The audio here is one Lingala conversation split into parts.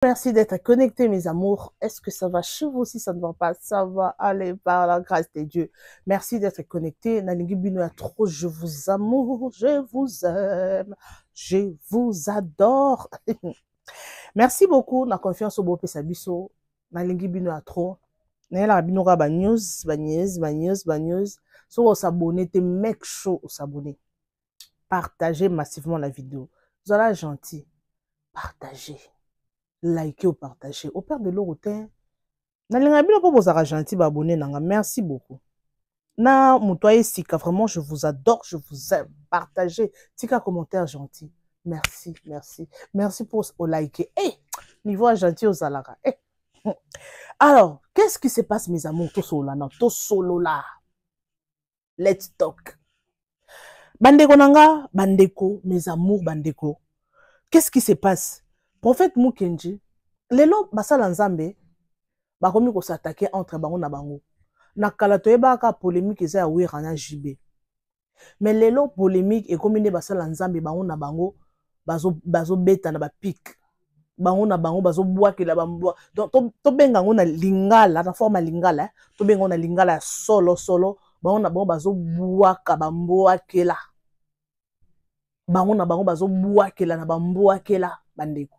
Merci d'être connectés, mes amours. Est-ce que ça va chez vous? Si ça ne va pas, ça va aller par la grâce de Dieu. Merci d'être connectés. Nalingi Bino a trop. Je vous amour, je vous aime, je vous adore. Merci beaucoup. Na confiance au beau Pesabiso. Nalingi Bino a trop. Nela Bino ba news, ba news. So on s'abonne, t'es mec chaud au s'abonner. Partagez massivement la vidéo. Vous allez gentil. Partagez. Likez ou partagez. Au père de l'autre, merci beaucoup. Na mutoye sika, vraiment, je vous adore, je vous aime. Partagez. Tika commentaire gentil. Merci, merci. Merci pour liker. Hey, niveau gentil aux alara. Hey. Alors, qu'est-ce qui se passe, mes amours? Tout solo là, tout solo là. Let's talk. Bandeko nanga, bandeko, mes amours, bandeko. Qu'est-ce qui se passe? Prophète Mukenji, lelo basala nzambe, bakomi ko s'attaquer entre bango na bango. Na kala toyebaka polémique eza ya wera na JB. Mais lelo polémique ekomi ne basala nzambe bango na bango, bazo beta na ba pic. Bango na bango bazo bwakela bambwa. Donc to benga ngo na lingala, na forme lingala, to benga ngo na lingala solo, bango na bango bazo bwaka bambwakela. Bango na bango bazo bwakela na bambwakela bandeko.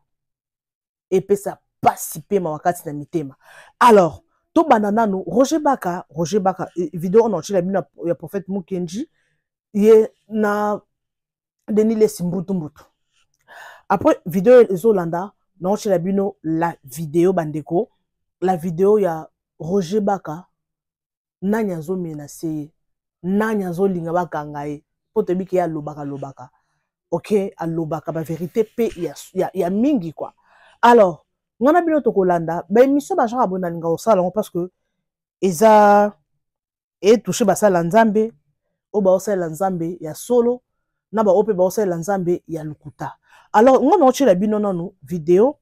Et puis ça participer ma wakati na mitema. Alors, to banana no Roger Baka, vidéo on a la ya prophète Mukenji, ye na Denis le Simbutu. Après vidéo Zolanda, non chez la bino la vidéo bandeko, la vidéo ya Roger Baka, nanya zo menacé, nanya zo linga baka ngai, po te biki ya lobaka. OK, à lobaka ba vérité pe ya mingi quoi. Alors, on a bien Kolanda, ben émission ba genre abona linga au salon parce que eza et touché ba sala nzambe, o ba sala nzambe ya solo, na ba ope ba sala nzambe ya lukuta. Alors, on a la bino nanu vidéo,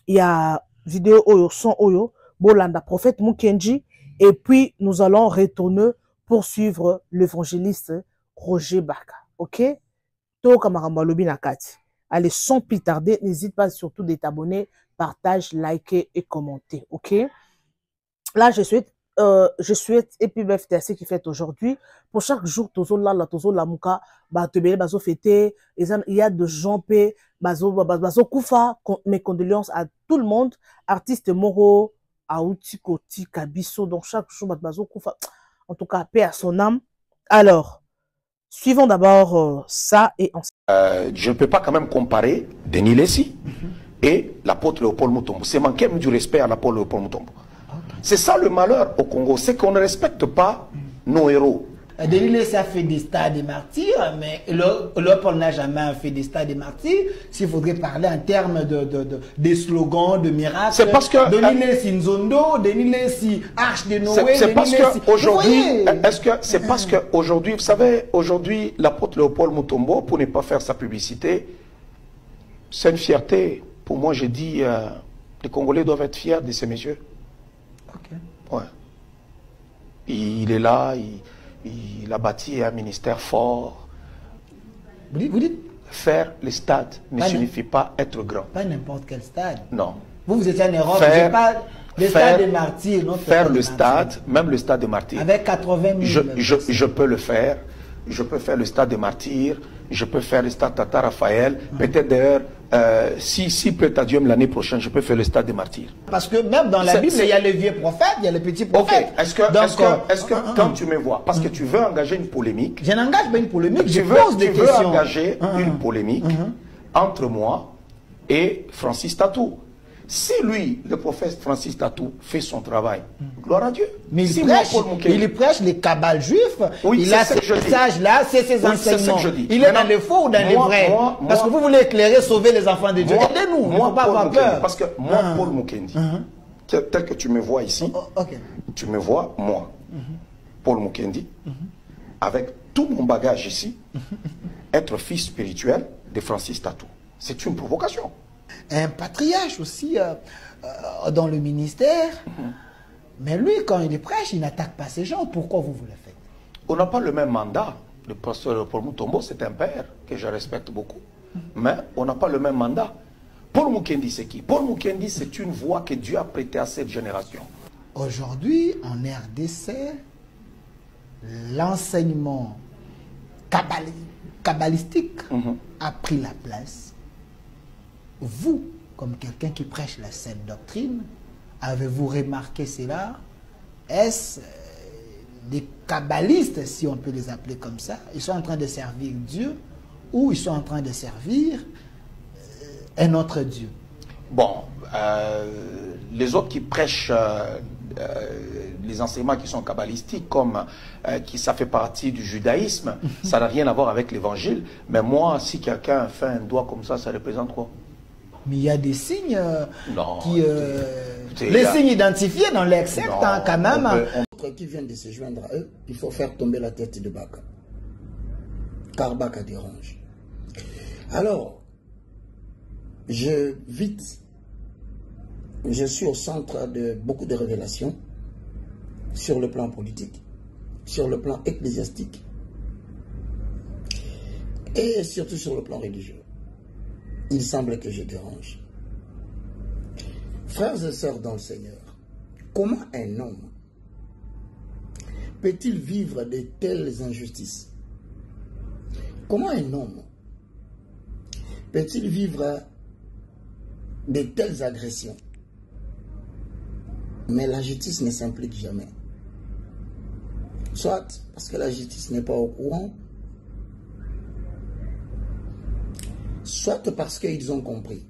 ya vidéo oyo son oyo bolanda prophète Mukenji et puis nous allons retourner pour suivre l'évangéliste Roger Baka. OK? To kamaramba lobi na kati. Allez, sans plus tarder, n'hésite pas surtout de t'abonner, partage, liker et commenter, ok? Là, je souhaite et puis FTC qui fête aujourd'hui. Pour chaque jour, tozo la muka, bazo fêter, il y a de gens bazo koufa, mes condoléances à tout le monde, artistes moraux, Aouti, Koti, Kabiso, donc chaque jour, bazo koufa, en tout cas, paix à son âme. Alors, suivons d'abord ça et ensuite. Je ne peux pas quand même comparer Denis Lessi et l'apôtre Léopold Mutombo. C'est manquer du respect à l'apôtre Léopold Mutombo. Okay. C'est ça le malheur au Congo, c'est qu'on ne respecte pas nos héros. Denis Lessi a fait des stades de martyrs, mais Léopold n'a jamais fait des stades de martyrs. S'il faudrait parler en termes de slogans, de miracles. C'est parce que Denis Lessi Nzondo, Denis Lessi Arche de Noé. C'est parce qu'aujourd'hui, c'est parce qu'aujourd'hui, vous savez, aujourd'hui, l'apôtre Léopold Mutombo, pour ne pas faire sa publicité, c'est une fierté. Pour moi, je dis, les Congolais doivent être fiers de ces messieurs. Okay. Ouais. Il est là, il a bâti un ministère fort. Vous dites faire les stades ne signifie pas être grand. Pas n'importe quel stade. Non. Vous étiez en Europe, vous pas le stade des martyrs. Faire le stade, même le stade des martyrs. Avec 80 000. Je peux le faire. Je peux faire le stade des martyrs. Je peux faire le stade Tata Raphaël. Peut-être d'ailleurs, si peut à Dieu l'année prochaine, je peux faire le stade des martyrs. Parce que même dans la Bible, il y a les vieux prophètes, il y a les petits prophètes. Ok, est-ce que quand tu me vois, parce que tu veux engager une polémique. Je n'engage pas une polémique, tu veux engager une polémique entre moi et Francis Tatou. Si lui, le prophète Francis Tatou, fait son travail, gloire à Dieu. Mais si il prêche les cabales juifs, oui, il a ces messages-là, c'est ses enseignements. Il est dans les faux ou dans les vrais? Parce que vous voulez éclairer, sauver les enfants de Dieu. Aidez-nous, ne faut pas avoir peur. Parce que moi, Paul Mukendi, tel que tu me vois ici, tu me vois, moi, Paul Mukendi, avec tout mon bagage ici, être fils spirituel de Francis Tatou. C'est une provocation. Un patriarche aussi dans le ministère. Mais lui, quand il prêche, il n'attaque pas ces gens. Pourquoi vous le faites? On n'a pas le même mandat. Le pasteur Paul Mutombo, c'est un père que je respecte beaucoup. Mais on n'a pas le même mandat. Paul Mukendi, c'est qui? Paul Mukendi, c'est une voix que Dieu a prêtée à cette génération. Aujourd'hui, en RDC, l'enseignement kabbalistique a pris la place. Vous, comme quelqu'un qui prêche la sainte doctrine, avez-vous remarqué cela? Est-ce des kabbalistes, si on peut les appeler comme ça, ils sont en train de servir Dieu ou ils sont en train de servir un autre Dieu? Bon, les autres qui prêchent les enseignements qui sont kabbalistiques, comme ça fait partie du judaïsme, ça n'a rien à voir avec l'évangile. Mais moi, si quelqu'un fait un doigt comme ça représente quoi? Mais il y a des signes non, les signes identifiés dans les sectes, quand même. Qui viennent de se joindre à eux, il faut faire tomber la tête de Baka. Car Baka dérange. Alors, je suis au centre de beaucoup de révélations sur le plan politique, sur le plan ecclésiastique et surtout sur le plan religieux. Il semble que je dérange. Frères et sœurs dans le Seigneur, comment un homme peut-il vivre de telles injustices? Comment un homme peut-il vivre de telles agressions? Mais la justice ne s'implique jamais. Soit parce que la justice n'est pas au courant, soit parce qu'ils ont compris.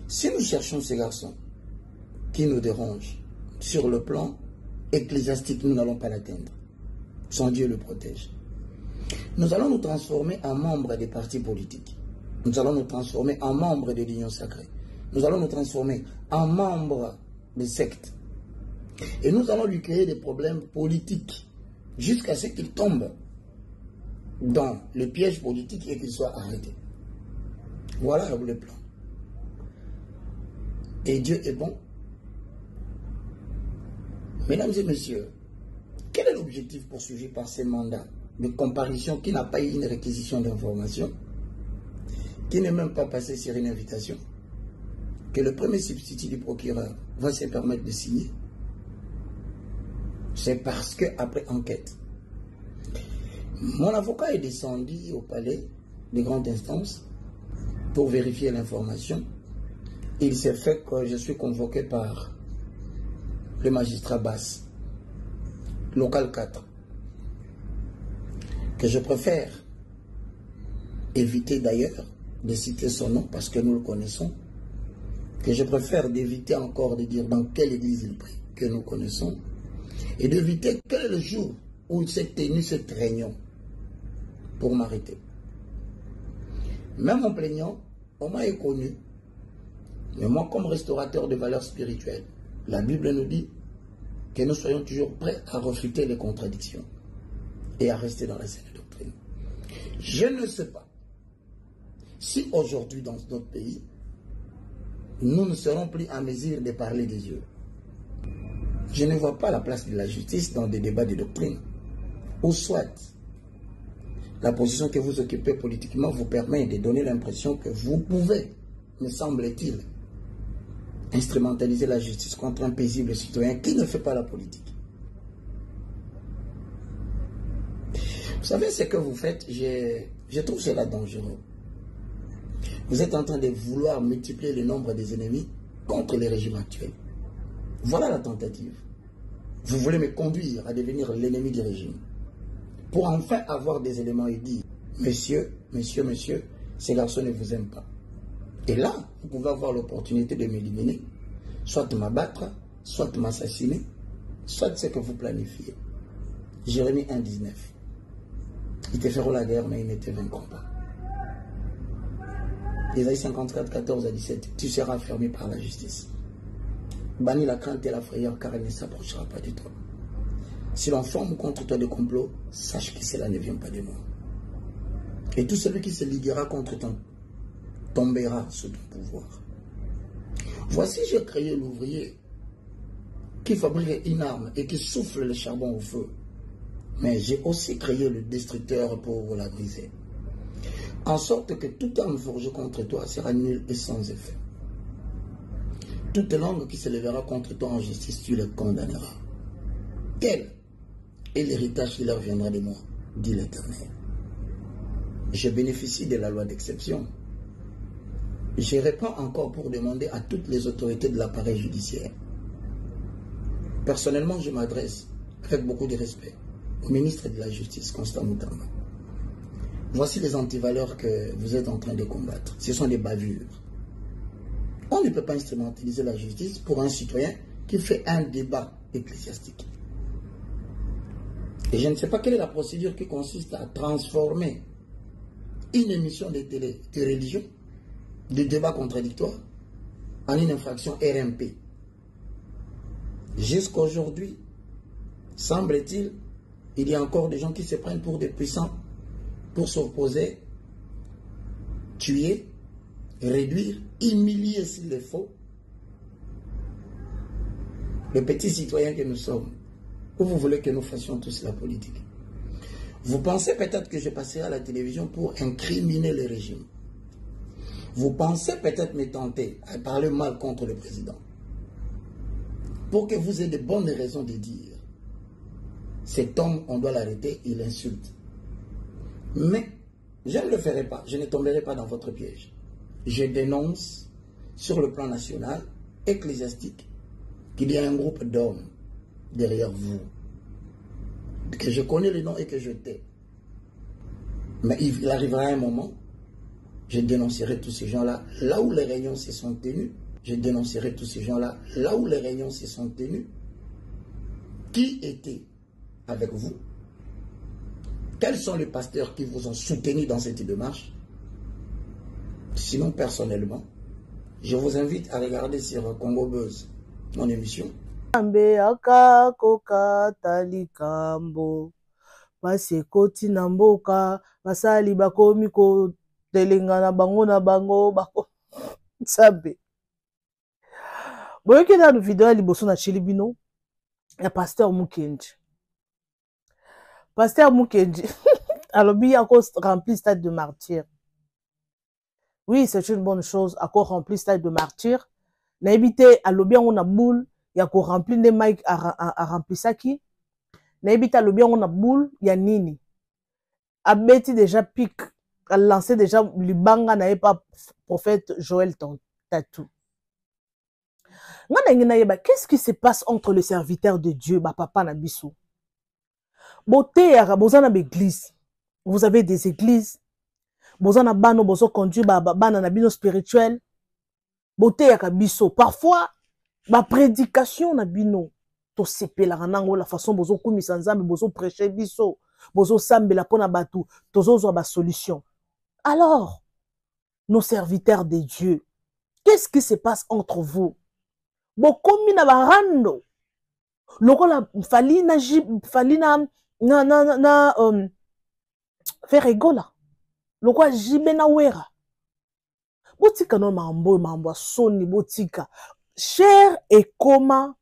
Si nous cherchons ces garçons qui nous dérangent sur le plan ecclésiastique, nous n'allons pas l'atteindre. Son Dieu le protège. Nous allons nous transformer en membres des partis politiques. Nous allons nous transformer en membres de l'Union sacrée. Nous allons nous transformer en membres des sectes. Et nous allons lui créer des problèmes politiques jusqu'à ce qu'il tombe dans le piège politique et qu'il soit arrêté. Voilà le plan. Et Dieu est bon. Mesdames et messieurs, quel est l'objectif poursuivi par ces mandats de comparution qui n'a pas eu une réquisition d'information, qui n'est même pas passé sur une invitation, que le premier substitut du procureur va se permettre de signer? C'est parce qu'après enquête, mon avocat est descendu au palais de grande instance pour vérifier l'information. Il s'est fait que je suis convoqué par le magistrat Basse, local 4, que je préfère éviter d'ailleurs de citer son nom parce que nous le connaissons, que je préfère d'éviter encore de dire dans quelle église il prie, que nous connaissons, et d'éviter quel est le jour où il s'est tenu cette réunion pour m'arrêter. Même en plaignant, on m'a connu, mais moi comme restaurateur de valeurs spirituelles, la Bible nous dit que nous soyons toujours prêts à refuter les contradictions et à rester dans la saine doctrine. Je ne sais pas si aujourd'hui dans notre pays, nous ne serons plus en mesure de parler des Dieu. Je ne vois pas la place de la justice dans des débats de doctrine. Ou soit, la position que vous occupez politiquement vous permet de donner l'impression que vous pouvez, me semble-t-il, instrumentaliser la justice contre un paisible citoyen qui ne fait pas la politique. Vous savez ce que vous faites, je trouve cela dangereux. Vous êtes en train de vouloir multiplier le nombre des ennemis contre les régimes actuels. Voilà la tentative. Vous voulez me conduire à devenir l'ennemi du régime. Pour enfin avoir des éléments et dire, monsieur, ces garçons ne vous aiment pas. Et là, vous pouvez avoir l'opportunité de m'éliminer, soit m'abattre, soit m'assassiner, soit ce que vous planifiez. Jérémie 1,19. Ils te feront la guerre, mais ils ne te vaincront pas. Ésaïe 54, 14 à 17. Tu seras fermé par la justice. Bannis la crainte et la frayeur, car elle ne s'approchera pas de toi. Si l'on forme contre toi des complots, sache que cela ne vient pas de moi. Et tout celui qui se liguera contre toi tombera sous ton pouvoir. Voici, j'ai créé l'ouvrier qui fabrique une arme et qui souffle le charbon au feu. Mais j'ai aussi créé le destructeur pour la briser. En sorte que toute arme forgée contre toi sera nulle et sans effet. toute langue qui se lèvera contre toi en justice, tu le condamneras. Quel est l'héritage qui leur viendra de moi, dit l'Éternel. Je bénéficie de la loi d'exception. Je réponds encore pour demander à toutes les autorités de l'appareil judiciaire. Personnellement, je m'adresse avec beaucoup de respect au ministre de la Justice, Constant Mutamba. Voici les antivaleurs que vous êtes en train de combattre. Ce sont des bavures. On ne peut pas instrumentaliser la justice pour un citoyen qui fait un débat ecclésiastique. Et je ne sais pas quelle est la procédure qui consiste à transformer une émission de télé de religion, de débat contradictoire, en une infraction RMP. Jusqu'à aujourd'hui, semble-t-il, il y a encore des gens qui se prennent pour des puissants pour s'opposer, tuer, réduire, humilier s'il le faut, les petits citoyens que nous sommes. Où vous voulez que nous fassions tous la politique? Vous pensez peut-être que je passerai à la télévision pour incriminer le régime. Vous pensez peut-être me tenter à parler mal contre le président. Pour que vous ayez de bonnes raisons de dire cet homme, on doit l'arrêter, il insulte. Mais je ne le ferai pas, je ne tomberai pas dans votre piège. Je dénonce sur le plan national, ecclésiastique, qu'il y a un groupe d'hommes derrière vous, que je connais les noms et que je tais. Mais il arrivera un moment, je dénoncerai tous ces gens-là, là où les réunions se sont tenues, je dénoncerai tous ces gens-là, là où les réunions se sont tenues, qui étaient avec vous, quels sont les pasteurs qui vous ont soutenu dans cette démarche. Sinon, personnellement, je vous invite à regarder sur Congo Buzz, mon émission. Basekoti na mboka basali bakomi ko telengana bango na bango bako sabe boyoki na video ya liboso na Chilibino ya pasteur Mukendi alobi ako rempli stade de martyr. Oui, c'est une bonne chose ako rempli stade de martyr na ebite alobi yango na boule ya ko rempli de Mike a rempli saki. Naibita lobi on a boule ya nini abeti déjà pique a lancé déjà libanga na pas prophète Joël Tatou. Qu'est-ce qui se passe entre les serviteurs de Dieu ba papa na biso beauté ya bozana l'église, vous avez des églises bozana bano bozo conduire ba bana na bino spirituel beauté ya biso parfois ba prédication na bino to sepelaka nango la façon bozo kumisa nzambe bozo prêcher biso bozo sambela pona batu tozo zwa ba solution. Alors nos serviteurs de Dieu, qu'est-ce qui se passe entre vous? Bokomi na barando lokola fali na faire rigola lokola jibe na wera botika no mambo soni botika cher et comment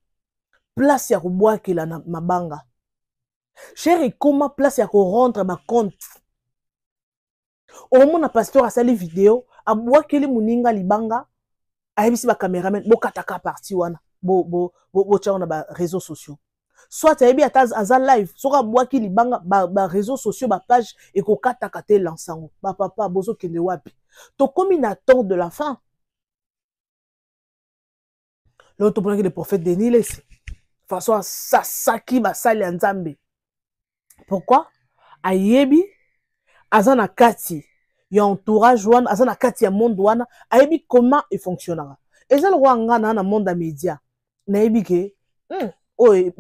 place ya kobwakela na mabanga. Cher et comment place ya ko rendre ma compte. Au mona pasteur asali vidéo abwakeli muninga libanga ayebisi ba cameraman bo kataka parti wana bo tcha na ba réseaux sociaux. Soit ayebi ata aza live soka abwaki libanga ba réseaux sociaux ba page et ko kataka te lansango ba papa bozo kende wapi. To komi na temps de la fin. L'autre pour le prophète Denis laisse façon sasaki basali ya nzambe. Pourquoi? Ayebi azana kati ya entourage wana azana kati ya monde wana ayebi comment il fonctionnera. Et ça le roi ngana na monde des médias nayebi ke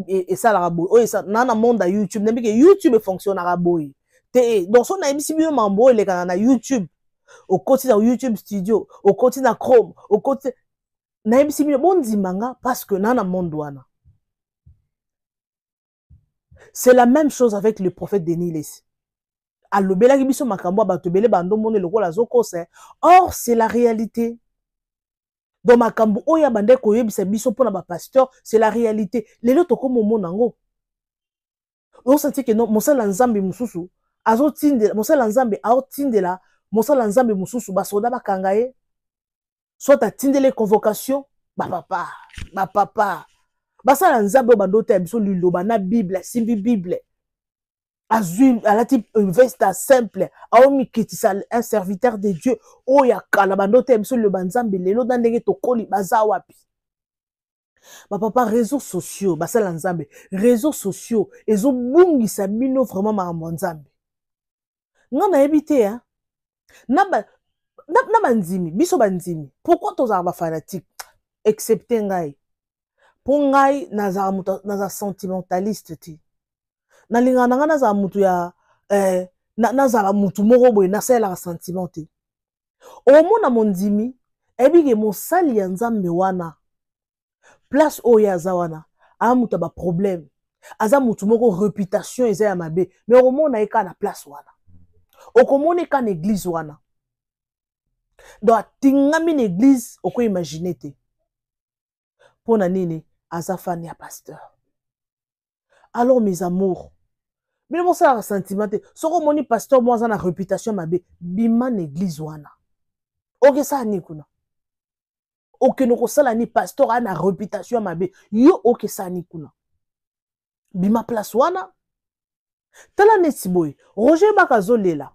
et ça la boy et ça na monde à YouTube nayebi ke YouTube fonctionnera boy. Te donc son nayebi si bien mambo le kana na YouTube au côté dans YouTube studio au côté na Chrome au côté nayebi si bien bon dimanga parce que na monde wana. C'est la même chose avec le prophète Denis. Or, c'est la réalité. Dans makambo oya bande ko yebisa biso pona ba pasteur, c'est la réalité. Les autres comme monango. On senti que non, mosala nzambe mususu, azo tinde, mosala nzambe a tindela, mosala nzambe mususu ba soda ba kangaye. Soit à tinde les convocations, papa, papa. Basala nzambe bandote ya biso liloba na Bible, simbi Bible. Azul, à la type veste simple, aomi kitisa un serviteur de Dieu, oya kala bandote ya biso liloba nzambe lelo na ndenge tokoli baza wapi. Papa, réseaux sociaux, basala nzambe, réseaux sociaux, ezo bungisa bino vraiment makambo nzambe. Nga na ebité hein. Na banzimi, biso banzimi. Pourquoi tozala ba fanatique excepté ngai? Pour ngai naza sentimentaliste ti. Na linga nanga naza mutu ya naza mutu moko boye na sala la sentiment ti. Omona mondimi ebige mosali ya nzambe wana. Place oya azawana, a mutu ba problème. Aza mutu moko réputation eza ya mabe, mais omona eka na place wana. Okomona eka na église wana. Donc tingami na église oko imaginer te. Pona nini azafani ya pasteur. Alors mes amours, mais bon ça la sentiment te. Soko moni pasteur moi za na réputation mabe, bima na église wana. Oke sa ni kuna. Oke no ko sala ni pasteur a na réputation mabe, yo oke sa ni kuna. Bima place wana. Tala neti boy, Roger Bakazolela.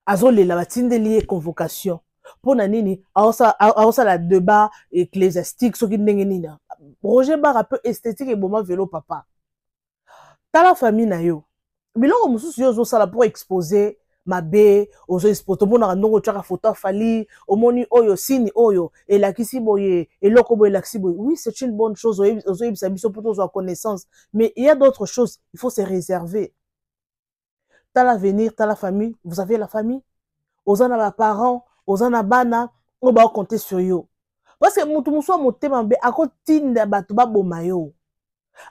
Azolela batindeli convocation. Pona nini aosa la débat ecclésiastique soki ndenge nini. Roger Baka peu esthétique et boma vélo papa. Tala famille na yo. Biloko mususu yo zo sala pour exposer mabe, ozo exposer mona ndongo tshaka photo fali, omoni oyo sini oyo elakisi boye, eloko boye elakisi boye. Oui, c'est une bonne chose ozo yebisa biso pour ozo connaissance, mais il y a d'autres choses, il faut se réserver. T'as l'avenir, t'as la famille, vous avez la famille, aux en a parents, aux en a bana, on va compter sur yo. Parce que mutu muso motema be akotinda bato ba bomayo.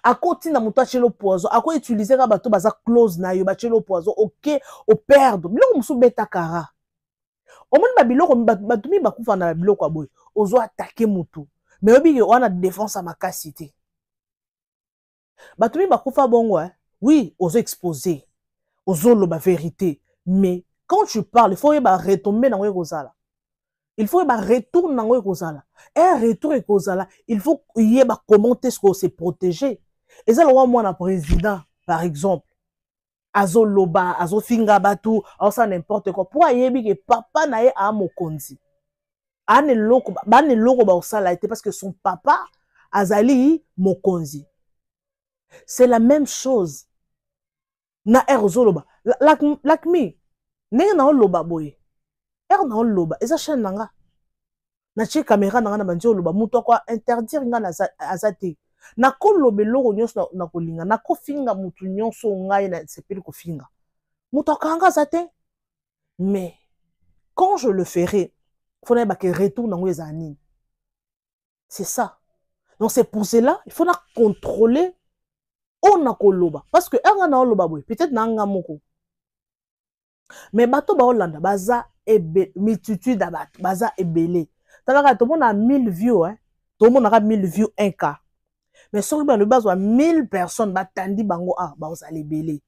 Akotinda mutu achelo poison, ako utiliser ka bato baza close na yo bachelo poison, OK, o perdre. Biloko muso beta kara. Omoni ba biloko bato mi bakufa na biloko aboy, ozo attaquer mutu. Mais obi ke wana défense à makasité. Bato mi bakufa bongo oui, ozo exposer. Ozolo ba vérité, mais quand tu parles, il faut y retomber dans le kozala. Il faut y retourner dans le kozala. Un retour et kozala, il faut y commenter ce qu'on s'est protégé. Et ça, le moi, un président, par exemple, azoloba, azofinga batu, ça n'importe quoi. Pour y que papa na ye a mokonzi. Ane loko ba osala été parce que son papa azali mokonzi. C'est la même chose. Na zoloba like me nenge na loba boye na loba eza chaîne nanga na che caméra nanga na bandio loba muto kwa interdire nga na azate na kolobe loko nyonso na kolinga na kofinga mutu nyonso ngai na sepeli kofinga muto kanga azate. Mais quand je le ferai faut na ba que retour nango ezani. C'est ça. Donc c'est pour cela il faut na contrôler. On a koloba parce que na oloba boy peut-être nanga moko. Mais bato ba Hollande baza multitude d'abat baza ebele. Talaka tout le monde a 1000 views tout le monde a 1000 views 1K. Mais sur le base 1000 personnes batandi bango ba osale belé.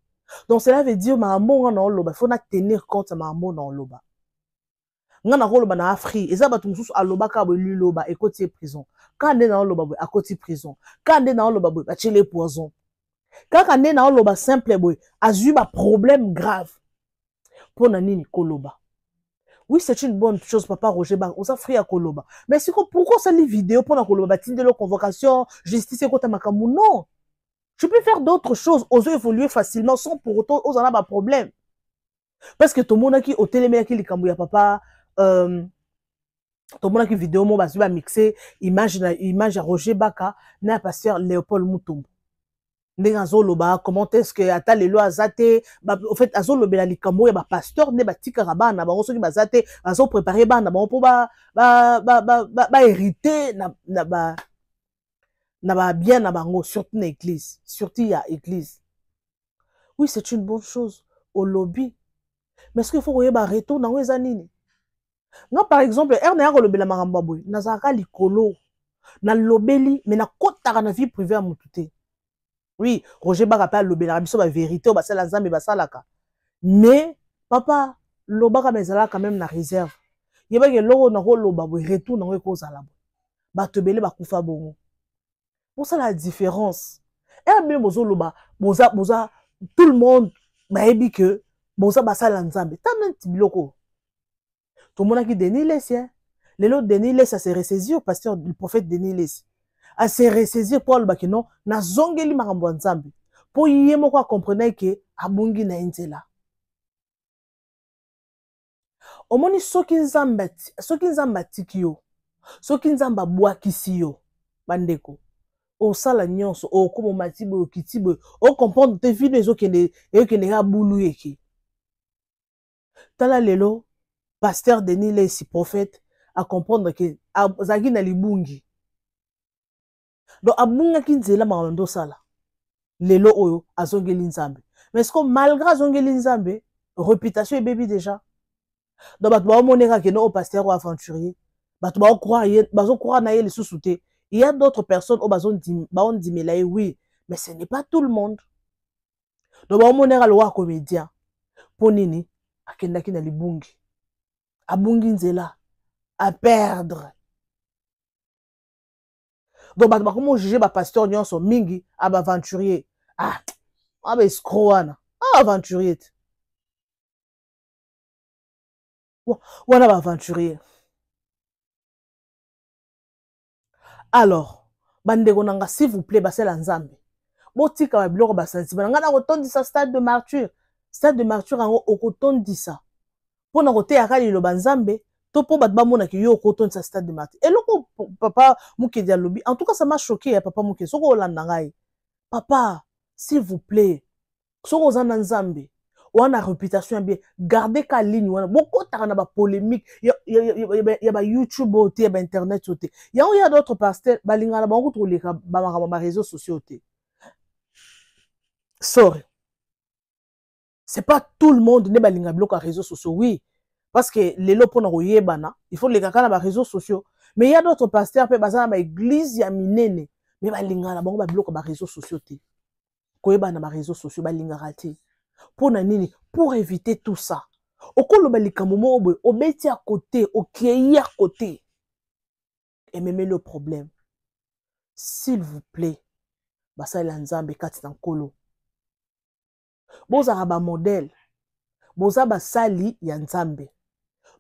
Donc cela veut dire mambo na oloba faut na tenir compte mambo na oloba. Ngana koloba na Afrique eza bato mususu aloba ka bo liloba ekoti prison. Quand na oloba boy akoti prison. Quand na oloba boy ba chele poison. Quand on est dans le simple boy, a eu un problème grave. Pour nani koloba. Oui, c'est une bonne chose, papa Roger Bang. On s'affrie à koloba. Mais c'est pourquoi ça les vidéos pour la koloba, de la convocation, justice et kota makamu? Non. Tu peux faire d'autres choses, oser évoluer facilement sans pour autant oser avoir un problème. Parce que tout le monde qui au télé qui les kambouya papa, tout le monde qui vidéo mon va mixer image à Roger Baka na pasteur Léopold Mutombo. Comment est-ce que ata lelo azate en fait azolobe la likambo ya ba pasteur ne batika rabana ba soki bazate azo préparer bana ba po ba hériter na ba bien na bango surtout na église surtout ya église. Oui, c'est une bonne chose au lobby. Mais est-ce qu'il faut que ba retour na weza nini? Non, par exemple na ko lobela maramba boy na zaka likolo na lobeli mais na kota na vie privée à mututé. Oui, Roger Baka appelle l'obéla, biso ba vérité, ba sala nzambe ba salaka. Mais, papa, l'obaka mezala quand même na réserve. yeba ke loko na ko loba bo retour na ko za la bo ba tebele ba kufa bongo pour ça la différence et bien bozo loba boza tout le monde ba yebi que boza basala nzambe tana tibiloko tout monde qui Denis Lessie lelo Denis Lessie se ressaisir pasteur le prophète Denis Lessie a se ressaisir pour le bakino na zongeli makambo nzambe pour yemo ko comprendre que abungi na nzela omoni soki nzambe tiki yo soki nzambe abwakisi yo bandeko osala nyonso okomo matibe okitibe o comprendre te vino ezokende ya bulu yeke tala lelo pasteur Denis Lessie prophète a comprendre que azaki na libungi donc abungaki nzela makambo sala lelo oyo azongeli nzambe mais est-ce que malgré azongeli nzambe réputation ebebi déjà donc bato baomoneka ke no pasteur ou aventurier bato bazokroire na ye lisusu te il y a d'autres personnes au baondimela ye oui mais ce n'est pas tout le monde donc baomoneka lowa comédien po nini akendaki na libungi abungi nzela à perdre donc bato bakomo juger ba pasteur nyonso mingi aba aventurier aba escroc wana aventurier te wana ba aventurier alors bandeko nanga s'il vous plaît basela nzambe botika ba biloko basanti bana ngana kotondisa stade de martyr yango okotondisa pona koteaka liloba nzambe to po bato bamona ki yo okotondisa stade de martyr eloko papa Mukedi alobi en tout cas ça m'a choqué papa Mukedi soko olanda ngai papa s'il vous plaît soko ozana nzambe wana réputation bien garder ka ligne wana bokotaka na ba polémique ya ba YouTube ote ya ba internet ote ya d'autres pasteurs balingana bango toleka ba makambo ba réseaux sociaux ote sorry c'est pas tout le monde ne balinga biloko réseaux sociaux oui parce que lelo pona koyebana il faut leka kana ba réseaux sociaux mais il y a d'autres pasteurs pe bazana ba église ya minene mais balingana bango ba biloko ba réseaux sociaux te koyebana ba réseaux sociaux balinga raté pour nini pour éviter tout ça okoloba likambo moko obeti à côté okei à côté et même le problème s'il vous plaît basala nzambe kati na nkolo bozaka ba modèle boza basali ya nzambe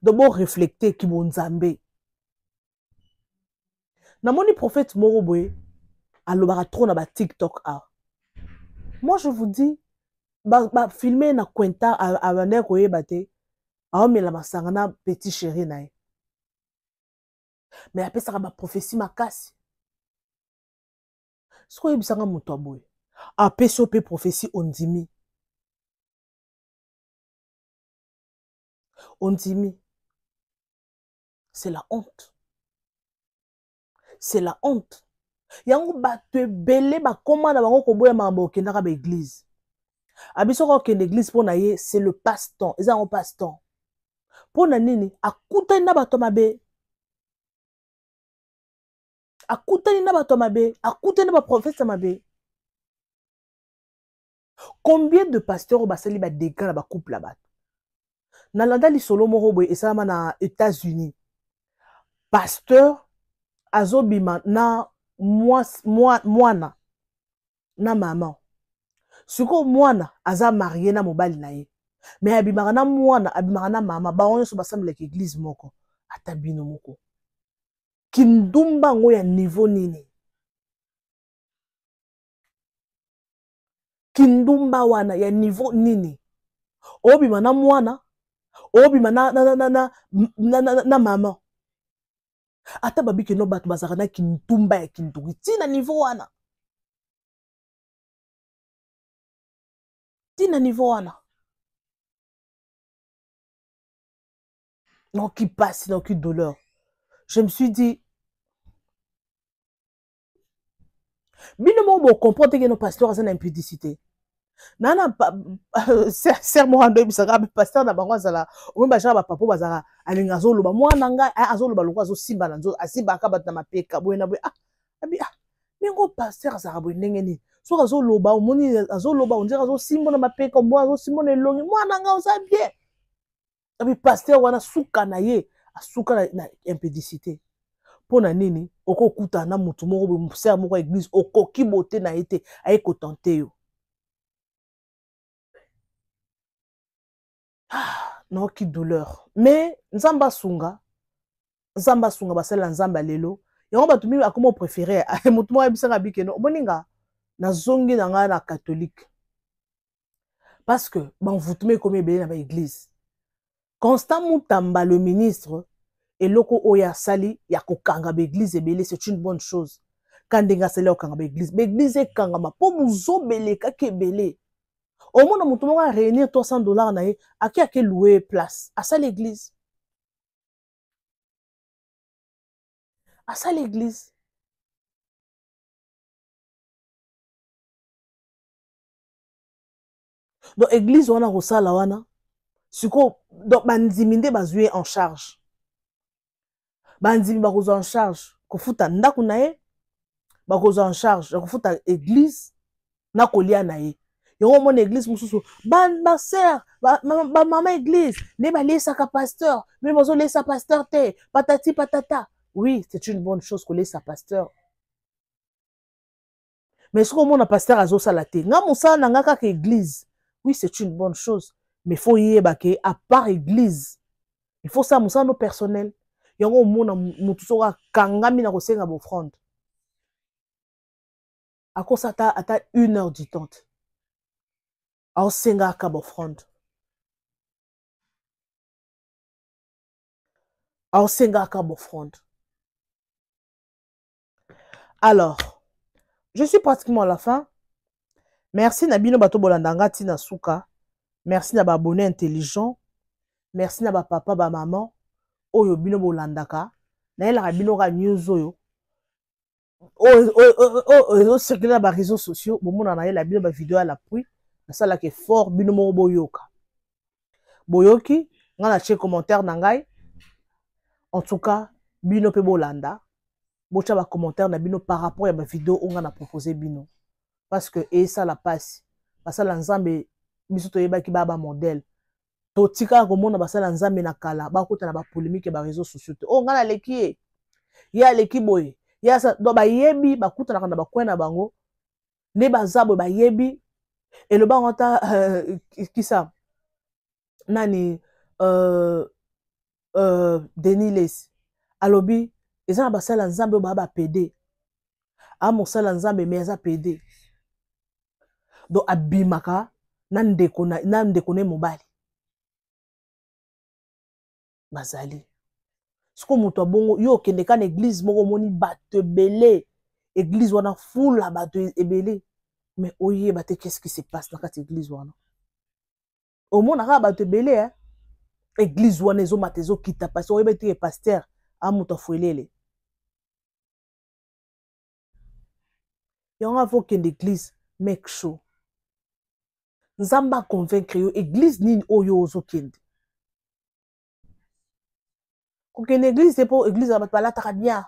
donc bo réflecter ki bo nzambe namoni prophète moko boye alobaka trop na ba TikTok moi je vous dis filmer na Quentin abandé koyeba te aomela masanga na petit chéri na ye mais apesaka ba prophétie makasi siko yebisanga moto aboye apesi ope prophétie ondimi c'est la honte yango bato ebele bakoma na bango koboya makambo okendaka ba église abiso ko kende église pona ye c'est le passe-temps eza un passe-temps pona nini akutani na bato mabe akutani na ba prophète mabe combien de pasteurs basali ba dégâts na ba couple la bato na landa lisolo moko boye esalama na États-Unis pasteur azobima na mwana na maman siko mwana aza marié na mobali na ye mais abimaka na mwana abimaka na mama bango nyonso basamblaka église moko ata bino moko kindumba ngo ya niveau nini kindumba wana ya niveau nini obima na mwana obima na mama ata babiki no bato bazaka na kindumba ya kinduki tina niveau wana non qui passe non qui douleur je me suis dit bino mo bo comprendre que nos pasteurs ont une impudicité nana serment ando bisaka pasteur na bango azala o ba jaba papa bazala alinga zoloba mwana nga azoloba lokwa zo simba na nzo asiba ka batna mapeka boyena boy mingo pasteur azala boy ndenge ni so azoloba omoni azoloba on dirait zo simba na mapeka mwa zo simba na elongi mwana nga oza bien abi pasteur wana suka na ye asuka na impédicité. Pona nini, oko kuta na mutu moko mser moko église, oko kibote na été, aye kotante yo. Non, qui douleur. Mais, nzamba sunga basala nzamba lelo. Yango batu mi akoma préféré, mutu moko bisanga bikeno, moninga, na zongi na nga na catholique. Parce que, ban voutume comme ebele na ba église. Constant Moutamba, le ministre, et loko oya sali, ya kokanga ba église ebele, c'est une bonne chose. Quand denga sali okanga ba église, est kangama, po muzo bele kake ebele. Au moins, on va réunir $300 na ye, à qui a loué place? À ça l'église. À ça l'église. Donc, l'église, on a reçu la wana. Donc, banziminde bazoué en charge. Banziminde bazoué en charge. Kofuta ndaku na ye, bazoué en charge. Kofuta église, na kolia na ye. Yon mon église mususu ma sœur maman église ne ba laissa ka pasteur mais bazo laissa pasteur te patati patata. Oui, c'est une bonne chose que laissa pasteur. Mais ce que mon pasteur azo salate nga musa na nga ka église. Oui, c'est une bonne chose, mais faut yeba ke à part église il faut ça musa no personnel. Yon mon mutu so kangami na kosenga bo offrande. Ako sata ata 1 heure du temps. Au senga kabo offrande. Au senga kabo offrande. Alors, je suis pratiquement à la fin. Merci Nabino Bato Bolandanga Tina Souka. Merci na ba abonné intelligent. Merci na ba papa ba maman. Oyo bino bolandaka. Na yela bino ga news oyo. Oyo circuler ba réseaux sociaux. Bomona na yela bino ba vidéo à l'appui. Na sala ke fort bino mo boyoka. Boyoki, nga na che commentaire na ngai. En tout cas, bino pe bolanda. Bocha ba commentaire na bino par rapport à ma vidéo on a proposé bino. Parce que et ça la passe. Parce que l'ensemble biso to yeba ki ba modèle. To tika ko mona basala nzambe na kala ba kota na ba polémique ba réseaux sociaux. Oh ngana leki ya leki boy. Ya sa do ba yebi ba kuta na ba kwena bango. Ne bazabo ba yebi et le ba ngota qui ça nani Denis Les alobi eza basala nzambe ba PD a mosala nzambe meza PD do abimaka nandeko ne mobali bazali siko moto abongo yo kende kana église moko moni bato ebele église wana fula bato ebele mais oyeba te qu'est-ce qui se passe na kati église wana omonaka bato ebele hein église wana ezomata ezokita parce que oyeba te pasteur a moto afuelele yango avo kende église make sure nzamba convaincre yo église nini oyo ozokende kokende église te po église bato balataka bien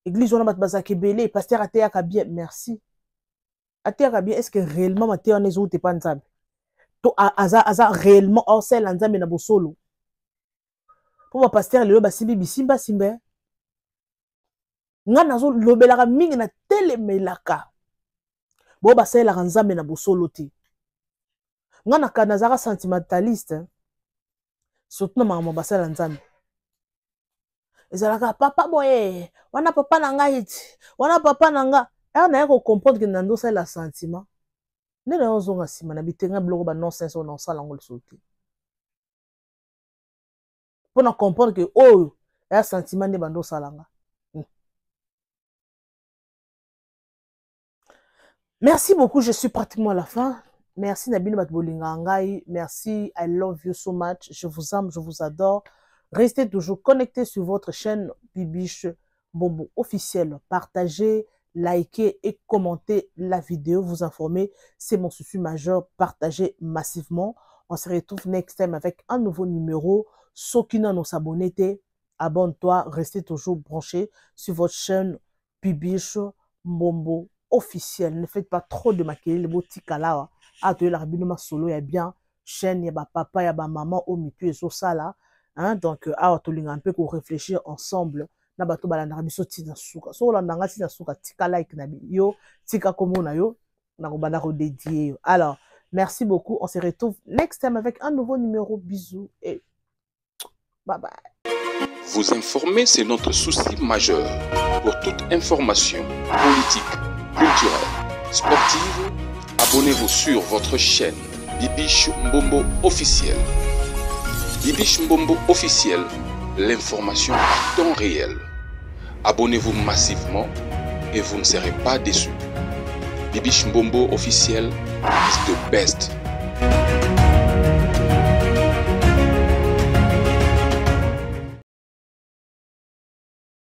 église wana bato bazalaka ebele pasteur ateyaka bien merci ateyaka bien est-ce que réellement mateya wana ezouti pa nzambe to aza réellement osala nzambe na bosolo po bapasteur lelo basimbi bisimba simba nga nazolobelaka mingi na telemelaka bo basalelaka nzambe na bosolo te nga nazalaka sentimentaliste surtout na makambo basala nzambe ezalaka papa boye wana papa na ngai ti wana papa na nga aya naye kocomprendre ke na ndosalela sentiment nde na yo ozonga nsima na bitenga biloko banonsense oyo na osala yango lisusu te mpo na comprendre ke oyo aya sentiment nde bando osalanga. Merci beaucoup, je suis pratiquement à la fin. Merci Nabino Batbolinga Ngai. Merci, I love you so much. Je vous aime, je vous adore. Restez toujours connectés sur votre chaîne Bibiche Bobo officielle. Partagez, likez et commentez la vidéo. Vous informez, c'est mon souci majeur. Partagez massivement. On se retrouve next time avec un nouveau numéro. Ceux qui n'ont pas abonné, abonne-toi. Restez toujours branchés sur votre chaîne Bibiche Bobo officielle. Ne faites pas trop de maquiller les beaux tikala. Ah, tu es la rabino ma solo, il y a bien chaîne, il y a papa, il y a maman, au mitu et ça là. Hein? Donc, un peu pour réfléchir ensemble. Na bato balandaka biso tina suka. So landanga tina suka tika like na yo, tika komo na yo, na kobanda ko dédier yo. Alors, merci beaucoup. On se retrouve next time avec un nouveau numéro. Bisous et bye bye. Vous informer, c'est notre souci majeur. Pour toute information politique, culturelle, sportive, abonnez-vous sur votre chaîne Bibiche Mbombo officiel. Bibiche Mbombo officiel, l'information à temps réel. Abonnez-vous massivement et vous ne serez pas déçus. Bibiche Mbombo officiel is the best.